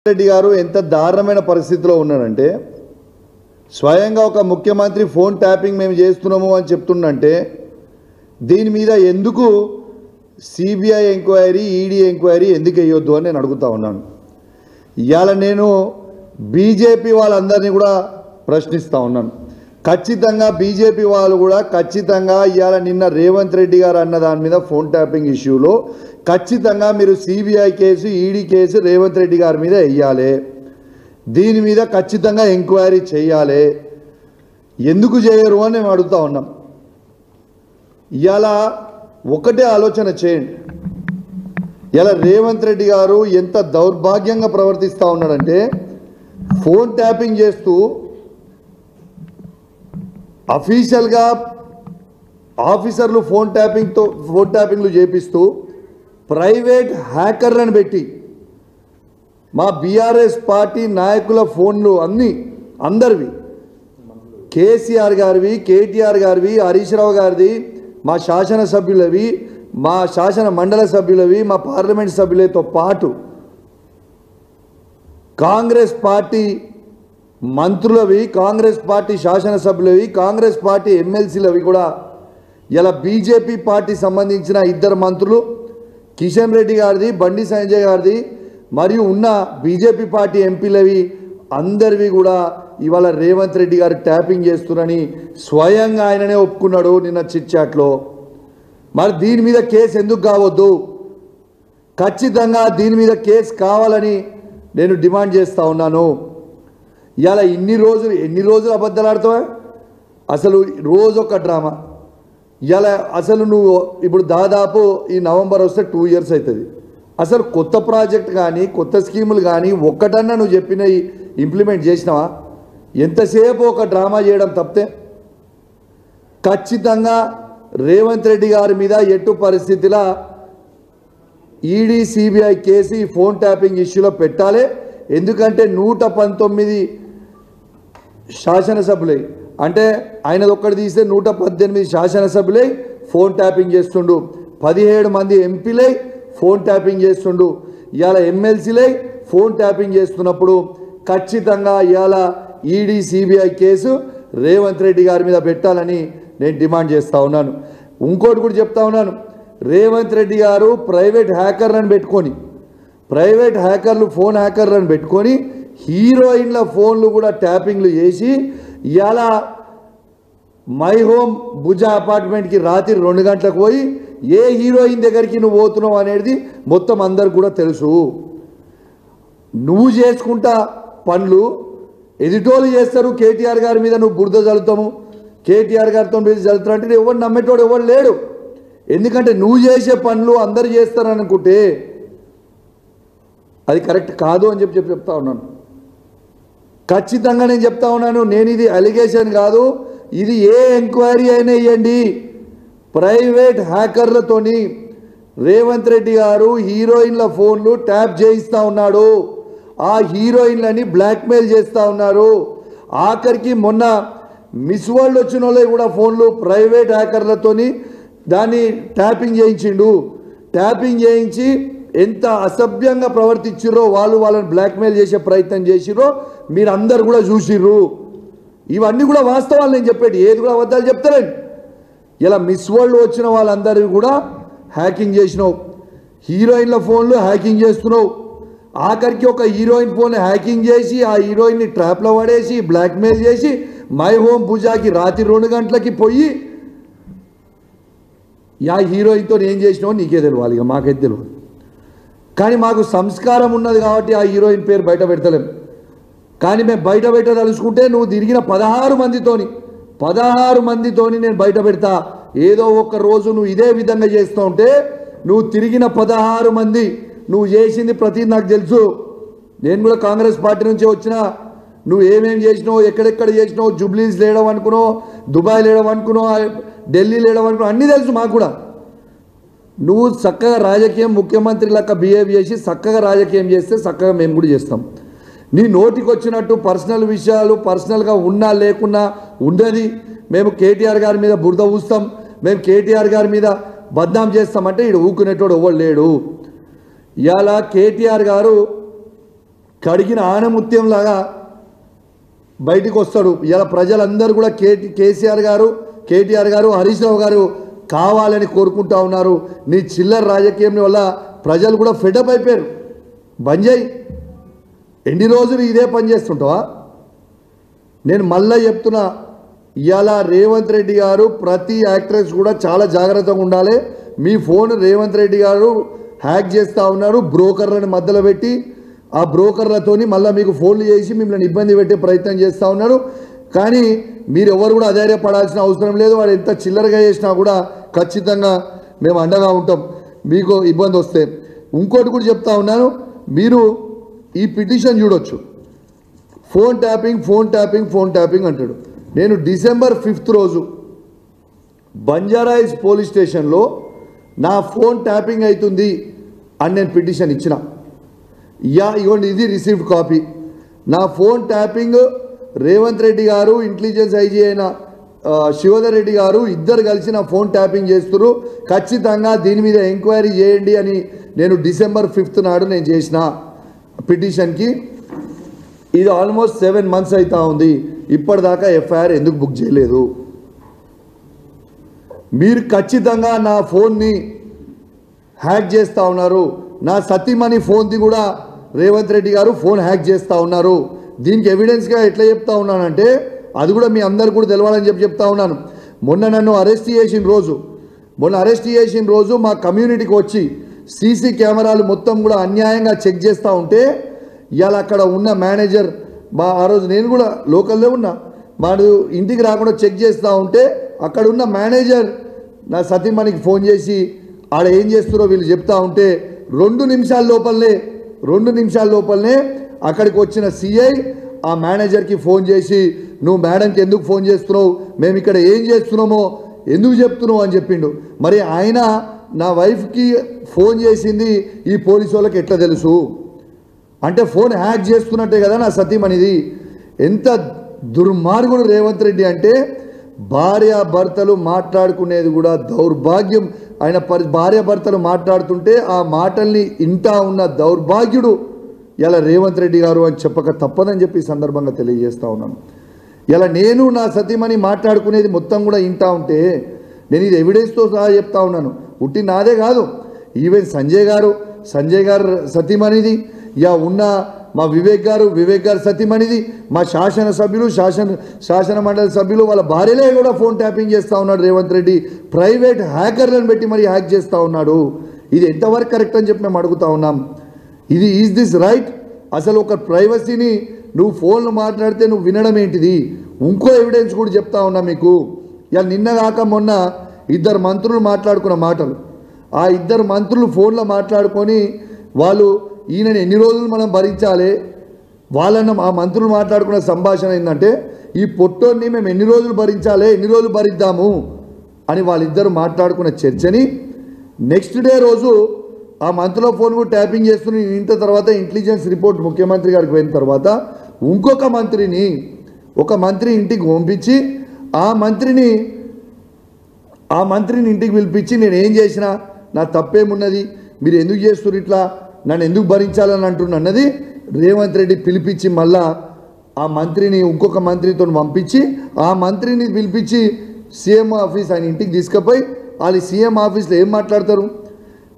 రెడ్డి గారు ఎంత దారుణమైన పరిస్థితిలో ఉన్నారంటే స్వయంగా ఒక ముఖ్యమంత్రి ఫోన్ ట్యాపింగ్ మేము చేస్తున్నాము అని చెప్తుండంటే దీని మీద ఎందుకు సిబిఐ ఎంక్వైరీ ఈడీ ఎంక్వైరీ ఎందుకు వేయొద్దు అని నేను అడుగుతా ఉన్నాను. ఇవాళ నేను బీజేపీ వాళ్ళందరినీ కూడా ప్రశ్నిస్తూ ఉన్నాను. ఖచ్చితంగా బీజేపీ వాళ్ళు కూడా ఖచ్చితంగా ఇవాళ నిన్న రేవంత్ రెడ్డి గారు అన్న దాని మీద ఫోన్ ట్యాపింగ్ ఇష్యూలో ఖచ్చితంగా మీరు CBI case ED case Revanth Reddy గారి మీద వేయాలి. దీని మీద ఖచ్చితంగా ఎంక్వైరీ చేయాలి. ఎందుకు చేయరు అని మేము అడుగుతా ఉన్నాం. ఇవాళ ఒకటే ఆలోచన చేయండి. ఇలా రేవంత్ రెడ్డి గారు ఎంత దౌర్భాగ్యంగా ప్రవర్తిస్తూ ఉన్నాడంటే ఫోన్ ట్యాపింగ్ చేస్తూ అఫీషియల్గా ఆఫీసర్లు ఫోన్ ట్యాపింగ్లు చేపిస్తూ ప్రైవేట్ హ్యాకర్లను పెట్టి మా బీఆర్ఎస్ పార్టీ నాయకుల ఫోన్లు అందరివి కేసీఆర్ గారివి, కేటీఆర్ గారివి, హరీష్ రావు గారిది, మా శాసనసభ్యులవి, మా శాసన మండల సభ్యులవి, మా పార్లమెంట్ సభ్యులతో పాటు కాంగ్రెస్ పార్టీ మంత్రులవి, కాంగ్రెస్ పార్టీ శాసనసభ్యులవి, కాంగ్రెస్ పార్టీ ఎమ్మెల్సీలవి కూడా ఇలా బీజేపీ పార్టీ సంబంధించిన ఇద్దరు మంత్రులు కిషన్ రెడ్డి గారిది, బండి సంజయ్ గారిది మరియు ఉన్న బీజేపీ పార్టీ ఎంపీలవి అందరివి కూడా ఇవాళ రేవంత్ రెడ్డి గారు ట్యాపింగ్ చేస్తున్నారని స్వయంగా ఆయననే ఒప్పుకున్నాడు నిన్న చిట్ చాట్లో. మరి దీని మీద కేసు ఎందుకు కావద్దు? ఖచ్చితంగా దీని మీద కేసు కావాలని నేను డిమాండ్ చేస్తూ ఉన్నాను. ఇవాళ ఎన్ని రోజులు అబద్ధాలు ఆడతావా? అసలు రోజొక డ్రామా. ఇవాళ అసలు నువ్వు ఇప్పుడు దాదాపు ఈ నవంబర్ వస్తే 2 years అవుతుంది. అసలు కొత్త ప్రాజెక్ట్ కానీ కొత్త స్కీములు కానీ ఒక్కటన్నా నువ్వు చెప్పినవి ఇంప్లిమెంట్ చేసినావా? ఎంతసేపు ఒక డ్రామా చేయడం తప్పితే ఖచ్చితంగా రేవంత్ రెడ్డి గారి మీద ఎట్టు పరిస్థితిలో ఈడీ సిబిఐ కేసు ఈ ఫోన్ ట్యాపింగ్ ఇష్యూలో పెట్టాలి. ఎందుకంటే 119 శాసనసభ్యులై అంటే ఆయనది ఒక్కటి తీస్తే 118 శాసనసభ్యులై ఫోన్ ట్యాపింగ్ చేస్తుండు, 17 మంది ఎంపీలై ఫోన్ ట్యాపింగ్ చేస్తుండు, ఇవాళ ఎమ్మెల్సీలై ఫోన్ ట్యాపింగ్ చేస్తున్నప్పుడు ఖచ్చితంగా ఇవాళ ED CBI case Revanth Reddy గారి మీద పెట్టాలని నేను డిమాండ్ చేస్తూ ఉన్నాను. ఇంకోటి కూడా చెప్తా ఉన్నాను. రేవంత్ రెడ్డి గారు ప్రైవేట్ హ్యాకర్లు ఫోన్ హ్యాకర్లను పెట్టుకొని హీరోయిన్ల ఫోన్లు కూడా ట్యాపింగ్లు చేసి ఇవాళ మై హోమ్ భుజా అపార్ట్మెంట్కి రాత్రి 2 గంటలకు పోయి ఏ హీరోయిన్ దగ్గరికి నువ్వు పోతున్నావు అనేది మొత్తం అందరికి కూడా తెలుసు. నువ్వు చేసుకుంటా పనులు ఎదిటోళ్ళు చేస్తారు. కేటీఆర్ గారి మీద నువ్వు బురద చల్లుతాము, కేటీఆర్ గారితో మీద చల్లుతారు అంటే ఎవరు నమ్మేటోడు ఎవరు లేడు. ఎందుకంటే నువ్వు చేసే పనులు అందరు చేస్తారనుకుంటే అది కరెక్ట్ కాదు అని చెప్తా ఉన్నాను. ఖచ్చితంగా నేను చెప్తా ఉన్నాను. నేను ఇది అలిగేషన్ కాదు, ఇది ఏ ఎంక్వైరీ అయినా ఇవ్వండి. ప్రైవేట్ హ్యాకర్లతోని రేవంత్ రెడ్డి గారు హీరోయిన్ల ఫోన్లు ట్యాప్ చేయిస్తూ ఉన్నాడు. ఆ హీరోయిన్లని బ్లాక్మెయిల్ చేస్తూ ఉన్నారు. ఆఖరికి మొన్న మిస్ వరల్డ్ వచ్చిన వాళ్ళే కూడా ఫోన్లు ప్రైవేట్ హ్యాకర్లతోని దాన్ని ట్యాపింగ్ చేయించిండు. ట్యాపింగ్ చేయించి ఎంత అసభ్యంగా ప్రవర్తించిర్రో వాళ్ళని బ్లాక్మెయిల్ చేసే ప్రయత్నం చేసిర్రో మీరు అందరు కూడా చూసిర్రు. ఇవన్నీ కూడా వాస్తవాలు నేను చెప్పేది, ఏది కూడా అబద్ధాలు చెప్తారండి. ఇలా మిస్ వరల్డ్ వచ్చిన వాళ్ళందరివి కూడా హ్యాకింగ్ చేసినావు, హీరోయిన్ల ఫోన్లు హ్యాకింగ్ చేస్తున్నావు. ఆఖరికి ఒక హీరోయిన్ ఫోన్ హ్యాకింగ్ చేసి ఆ హీరోయిన్ని ట్రాప్లో పడేసి బ్లాక్మెయిల్ చేసి మై హోమ్ పూజాకి రాత్రి 2 గంటలకి పోయి ఆ హీరోయిన్తో ఏం చేసినావు నీకే తెలియాలి, ఇక మాకైతే తెలియదు. కానీ మాకు సంస్కారం ఉన్నది కాబట్టి ఆ హీరోయిన్ పేరు బయట పెడతలేం. కానీ మేము బయట తలుచుకుంటే నువ్వు తిరిగిన 16 మందితోని నేను బయట పెడతా. ఏదో ఒక రోజు నువ్వు ఇదే విధంగా చేస్తూ ఉంటే నువ్వు తిరిగిన 16 మంది నువ్వు చేసింది ప్రతి నాకు తెలుసు. నేను కూడా కాంగ్రెస్ పార్టీ నుంచి వచ్చిన. నువ్వు ఏమేమి చేసినావు, ఎక్కడెక్కడ చేసినావు, జూబ్లీస్ లేయడం అనుకున్నావు, దుబాయ్ లేయడం అనుకున్నావు, ఢిల్లీ లేయడం అనుకున్నావు, అన్నీ తెలుసు మాకు కూడా. నువ్వు చక్కగా రాజకీయం ముఖ్యమంత్రి లెక్క బిహేవ్ చేసి చక్కగా రాజకీయం చేస్తే చక్కగా మేము కూడా చేస్తాం. నీ నోటికి వచ్చినట్టు పర్సనల్ విషయాలు పర్సనల్గా ఉన్నా లేకున్నా ఉండదు. మేము కేటీఆర్ గారి మీద బురద ఊస్తాం, మేము కేటీఆర్ గారి మీద బద్నాం చేస్తామంటే ఈడు ఊకునేటోడు ఎవరు లేడు. ఇవాళ కేటీఆర్ గారు కడిగిన ఆనముత్యంలాగా బయటికి వస్తాడు. ఇలా ప్రజలందరూ కూడా కేసీఆర్ గారు, కేటీఆర్ గారు, హరీష్ రావు గారు కావాలని కోరుకుంటా ఉన్నారు. నీ చిల్లర రాజకీయం వల్ల ప్రజలు కూడా ఫెడప్ అయిపోయారు. బంద్ చేయి. ఎన్ని రోజులు ఇదే పని చేస్తుంటావా? నేను మళ్ళీ చెప్తున్నా, ఇవాళ రేవంత్ రెడ్డి గారు ప్రతి యాక్ట్రెస్ కూడా చాలా జాగ్రత్తగా ఉండాలి. మీ ఫోన్ రేవంత్ రెడ్డి గారు హ్యాక్ చేస్తూ ఉన్నారు. బ్రోకర్లను మధ్యలో పెట్టి ఆ బ్రోకర్లతోని మళ్ళీ మీకు ఫోన్లు చేసి మిమ్మల్ని ఇబ్బంది పెట్టే ప్రయత్నం చేస్తూ ఉన్నారు. కానీ మీరు ఎవరు కూడా అధైర్యపడాల్సిన అవసరం లేదు. వాడు ఎంత చిల్లరగా చేసినా కూడా ఖచ్చితంగా మేము అండగా ఉంటాం మీకు ఇబ్బంది వస్తే. ఇంకోటి కూడా చెప్తా ఉన్నాను, మీరు ఈ పిటిషన్ చూడొచ్చు. Phone tapping phone tapping phone tapping అంటాడు. నేను December 5th రోజు బంజారాయిల్స్ పోలీస్ స్టేషన్లో నా ఫోన్ ట్యాపింగ్ అవుతుంది అని నేను పిటిషన్ ఇచ్చిన. ఇగోండి, ఇది రిసీవ్డ్ కాపీ. నా ఫోన్ ట్యాపింగ్ రేవంత్ రెడ్డి గారు, ఇంటెలిజెన్స్ ఐజీ అయిన శివధర్ రెడ్డి గారు ఇద్దరు కలిసి నా ఫోన్ ట్యాపింగ్ చేస్తున్నారు. ఖచ్చితంగా దీని మీద ఎంక్వైరీ చేయండి అని నేను December 5th నాడు నేను చేసిన పిటిషన్కి. ఇది ఆల్మోస్ట్ 7 months అవుతా ఉంది. ఇప్పటిదాకా ఎఫ్ఐఆర్ ఎందుకు బుక్ చేయలేదు? మీరు ఖచ్చితంగా నా ఫోన్ని హ్యాక్ చేస్తూ ఉన్నారు. నా సతీమణి ఫోన్ది కూడా రేవంత్ రెడ్డి గారు ఫోన్ హ్యాక్ చేస్తూ ఉన్నారు. దీనికి ఎవిడెన్స్గా ఎట్లా చెప్తా ఉన్నానంటే, అది కూడా మీ అందరు కూడా తెలవాలని చెప్తా ఉన్నాను. మొన్న నన్ను అరెస్ట్ చేసిన రోజు మా కమ్యూనిటీకి వచ్చి సీసీ కెమెరాలు మొత్తం కూడా అన్యాయంగా చెక్ చేస్తూ ఉంటే, ఇవాళ అక్కడ ఉన్న మేనేజర్, ఆ రోజు నేను కూడా లోకల్లో ఉన్నా, వాడు ఇంటికి రాకుండా చెక్ చేస్తూ ఉంటే అక్కడ ఉన్న మేనేజర్ నా సతీమణికి ఫోన్ చేసి ఆడ ఏం చేస్తున్నారో వీళ్ళు చెప్తా ఉంటే 2 నిమిషాల లోపలనే అక్కడికి వచ్చిన సిఐ ఆ మేనేజర్కి ఫోన్ చేసి, నువ్వు మేడంకి ఎందుకు ఫోన్ చేస్తున్నావు, మేము ఇక్కడ ఏం చేస్తున్నామో ఎందుకు చెప్తున్నావు అని చెప్పిండు. మరి ఆయన నా వైఫ్కి ఫోన్ చేసింది ఈ పోలీసు వాళ్ళకి ఎట్లా తెలుసు? అంటే ఫోన్ హ్యాక్ చేస్తున్నట్టే కదా నా సతీమణిది. ఎంత దుర్మార్గుడు రేవంత్ రెడ్డి అంటే, భార్యాభర్తలు మాట్లాడుకునేది కూడా దౌర్భాగ్యం. ఆయన భార్యాభర్తలు మాట్లాడుతుంటే ఆ మాటల్ని ఇంటా ఉన్న దౌర్భాగ్యుడు ఇలా రేవంత్ రెడ్డి గారు అని చెప్పక తప్పదని చెప్పి సందర్భంగా తెలియజేస్తా ఉన్నాను. ఇలా నేను నా సతీమణి మాట్లాడుకునేది మొత్తం కూడా ఇంటా ఉంటే నేను ఇది ఎవిడెన్స్తో సహా చెప్తా ఉన్నాను. ఉట్టి నాదే కాదు, ఈవెన్ సంజయ్ గారు సతీమణిది, ఉన్న మా వివేక్ గారు సతీమణిది, మా శాసన మండలి సభ్యులు వాళ్ళ భార్యలే కూడా ఫోన్ ట్యాపింగ్ చేస్తూ ఉన్నాడు రేవంత్ రెడ్డి. ప్రైవేట్ హ్యాకర్లను పెట్టి మరి హ్యాక్ చేస్తూ ఉన్నాడు. ఇది ఎంతవరకు కరెక్ట్ అని చెప్పి మేము అడుగుతా ఉన్నాం. Is this right? అసలు ఒక ప్రైవసీని నువ్వు ఫోన్లు మాట్లాడితే నువ్వు వినడం ఏంటిది? ఇంకో ఎవిడెన్స్ కూడా చెప్తా ఉన్నా మీకు. ఇలా నిన్న కాక మొన్న 2 మంత్రులు మాట్లాడుకున్న మాటలు, ఆ 2 మంత్రులు ఫోన్లో మాట్లాడుకొని వాళ్ళు ఈయనని ఎన్ని రోజులు మనం భరించాలి, వాళ్ళన్న ఆ మంత్రులు మాట్లాడుకున్న సంభాషణ ఏంటంటే, ఈ పొట్టోన్ని మేము ఎన్ని రోజులు భరిద్దాము అని వాళ్ళిద్దరు మాట్లాడుకున్న చర్చని నెక్స్ట్ డే రోజు ఆ మంత్రుల ఫోన్ కూడా ట్యాపింగ్ చేస్తున్న ఇంత తర్వాత ఇంటెలిజెన్స్ రిపోర్ట్ ముఖ్యమంత్రి గారికి పోయిన తర్వాత ఇంకొక మంత్రి ఇంటికి పంపించి ఆ మంత్రిని ఇంటికి పిలిపించి, నేను ఏం చేసినా నా తప్పేమున్నది, మీరు ఎందుకు చేస్తున్నారు ఇట్లా, నన్ను ఎందుకు భరించాలని అంటున్నది రేవంత్ రెడ్డి పిలిపించి మళ్ళా ఆ మంత్రిని ఇంకొక మంత్రితో పంపించి ఆ మంత్రిని పిలిపించి సీఎం ఆఫీస్ ఆయన ఇంటికి తీసుకుపోయి వాళ్ళు సీఎం ఆఫీస్లో ఏం మాట్లాడతారు?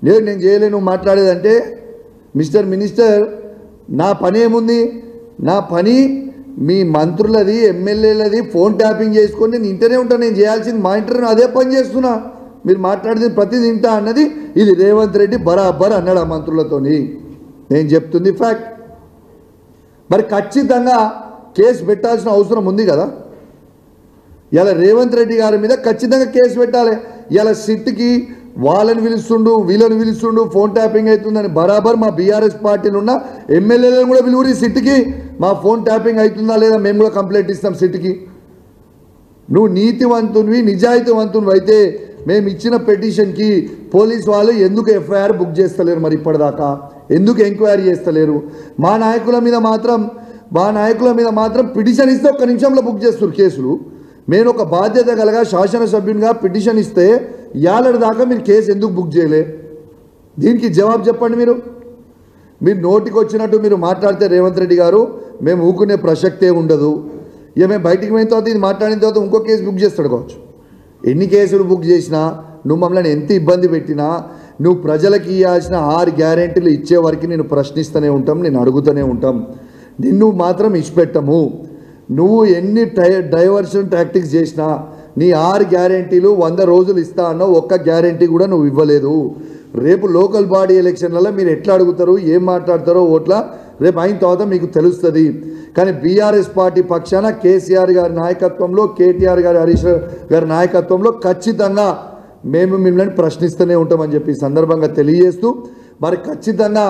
నేను చేయలేను మాట్లాడేదంటే, మిస్టర్ మినిస్టర్ నా పని ఏముంది? నా పని మీ మంత్రులది ఎమ్మెల్యేలది ఫోన్ ట్యాపింగ్ చేసుకొని నేను ఇంటనే ఉంటాను. నేను చేయాల్సింది మా ఇంటర్వ్యూ అదే పని చేస్తున్నా. మీరు మాట్లాడేది ప్రతిదీ ఇంటా అన్నది ఇది రేవంత్ రెడ్డి బరాబర్ అన్నాడు ఆ మంత్రులతోని. నేను చెప్తుంది ఫ్యాక్ట్. మరి ఖచ్చితంగా కేసు పెట్టాల్సిన అవసరం ఉంది కదా. ఇలా రేవంత్ రెడ్డి గారి మీద ఖచ్చితంగా కేసు పెట్టాలి. ఇలా సిట్కి వాళ్ళని వీళ్ళని పిలుస్తుండు ఫోన్ ట్యాపింగ్ అవుతుందని బరాబర్ మా బీఆర్ఎస్ పార్టీలు ఉన్న ఎమ్మెల్యేలను కూడా పిలువురి సిట్కి, మా ఫోన్ ట్యాపింగ్ అవుతుందా లేదా మేము కూడా కంప్లైంట్ ఇస్తాం సిట్కి. నువ్వు నీతివంతునివి నిజాయితీవంతునివి అయితే మేము ఇచ్చిన పిటిషన్కి పోలీస్ వాళ్ళు ఎందుకు ఎఫ్ఐఆర్ బుక్ చేస్తలేరు? మరి ఇప్పటిదాకా ఎందుకు ఎంక్వైరీ చేస్తలేరు? మా నాయకుల మీద మాత్రం పిటిషన్ ఇస్తే 1 నిమిషంలో బుక్ చేస్తారు కేసులు. నేను ఒక బాధ్యత కలగా శాసనసభ్యునిగా పిటిషన్ ఇస్తే ఏళ్ళ దాకా మీరు కేసు ఎందుకు బుక్ చేయలే? దీనికి జవాబు చెప్పండి మీరు. మీరు నోటికి వచ్చినట్టు మీరు మాట్లాడితే రేవంత్ రెడ్డి గారు మేము ఊకునే ప్రసక్తే ఉండదు. ఇక మేము బయటికి పోయిన తర్వాత ఇది మాట్లాడిన తర్వాత ఇంకో కేసు బుక్ చేస్తాడు కావచ్చు. ఎన్ని కేసులు బుక్ చేసినా, నువ్వు మమ్మల్ని ఎంత ఇబ్బంది పెట్టినా, నువ్వు ప్రజలకు ఇవ్వాల్సిన 6 గ్యారెంటీలు ఇచ్చే వరకు నేను ప్రశ్నిస్తూనే ఉంటాం, నేను అడుగుతూనే ఉంటాం. నిన్ను మాత్రం ఇచ్చిపెట్టము. నువ్వు ఎన్ని డైవర్షన్ టాక్టిక్స్ చేసినా నీ 6 గ్యారెంటీలు 100 రోజులు ఇస్తా అన్నావు, ఒక్క గ్యారెంటీ కూడా నువ్వు ఇవ్వలేదు. రేపు లోకల్ బాడీ ఎలక్షన్లలో మీరు ఎట్లా అడుగుతారు, ఏం మాట్లాడతారో ఓట్ల రేపు అయిన తర్వాత మీకు తెలుస్తుంది. కానీ బీఆర్ఎస్ పార్టీ పక్షాన కేసీఆర్ గారి నాయకత్వంలో, కేటీఆర్ గారి, హరీష్ గారి నాయకత్వంలో ఖచ్చితంగా మేము మిమ్మల్ని ప్రశ్నిస్తూనే ఉంటామని చెప్పి సందర్భంగా తెలియజేస్తూ, మరి ఖచ్చితంగా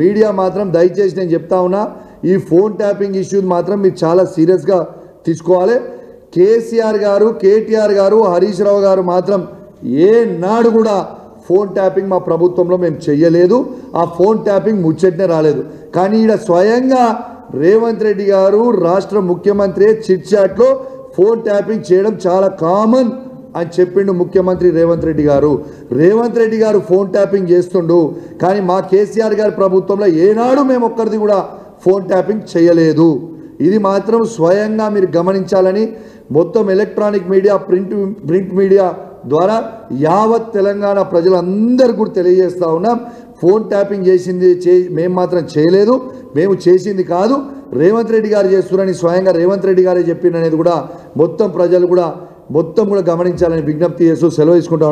మీడియా మాత్రం దయచేసి నేను చెప్తా ఉన్నా, ఈ ఫోన్ ట్యాపింగ్ ఇష్యూ మాత్రం మీరు చాలా సీరియస్గా తీసుకోవాలి. కేసీఆర్ గారు, కేటీఆర్ గారు, హరీష్ రావు గారు మాత్రం ఏనాడు కూడా ఫోన్ ట్యాపింగ్ మా ప్రభుత్వంలో మేము చెయ్యలేదు. ఆ ఫోన్ ట్యాపింగ్ ముచ్చటనే రాలేదు. కానీ ఈడ స్వయంగా రేవంత్ రెడ్డి గారు రాష్ట్ర ముఖ్యమంత్రి చిట్ చాట్లో ఫోన్ ట్యాపింగ్ చేయడం చాలా కామన్ అని చెప్పిండు ముఖ్యమంత్రి రేవంత్ రెడ్డి గారు. రేవంత్ రెడ్డి గారు ఫోన్ ట్యాపింగ్ చేస్తుండు, కానీ మా కేసీఆర్ గారి ప్రభుత్వంలో ఏనాడు మేము ఒక్కరిది కూడా ఫోన్ ట్యాపింగ్ చేయలేదు. ఇది మాత్రం స్వయంగా మీరు గమనించాలని మొత్తం ఎలక్ట్రానిక్ మీడియా, ప్రింట్ మీడియా ద్వారా యావత్ తెలంగాణ ప్రజలందరూ కూడా తెలియజేస్తూ ఉన్నాం. ఫోన్ ట్యాపింగ్ చేసింది మేము మాత్రం చేయలేదు, మేము చేసింది కాదు, రేవంత్ రెడ్డి గారు చేస్తున్నారని స్వయంగా రేవంత్ రెడ్డి గారే చెప్పిందనేది కూడా మొత్తం ప్రజలు కూడా గమనించాలని విజ్ఞప్తి చేస్తూ సెలవు తీసుకుంటా.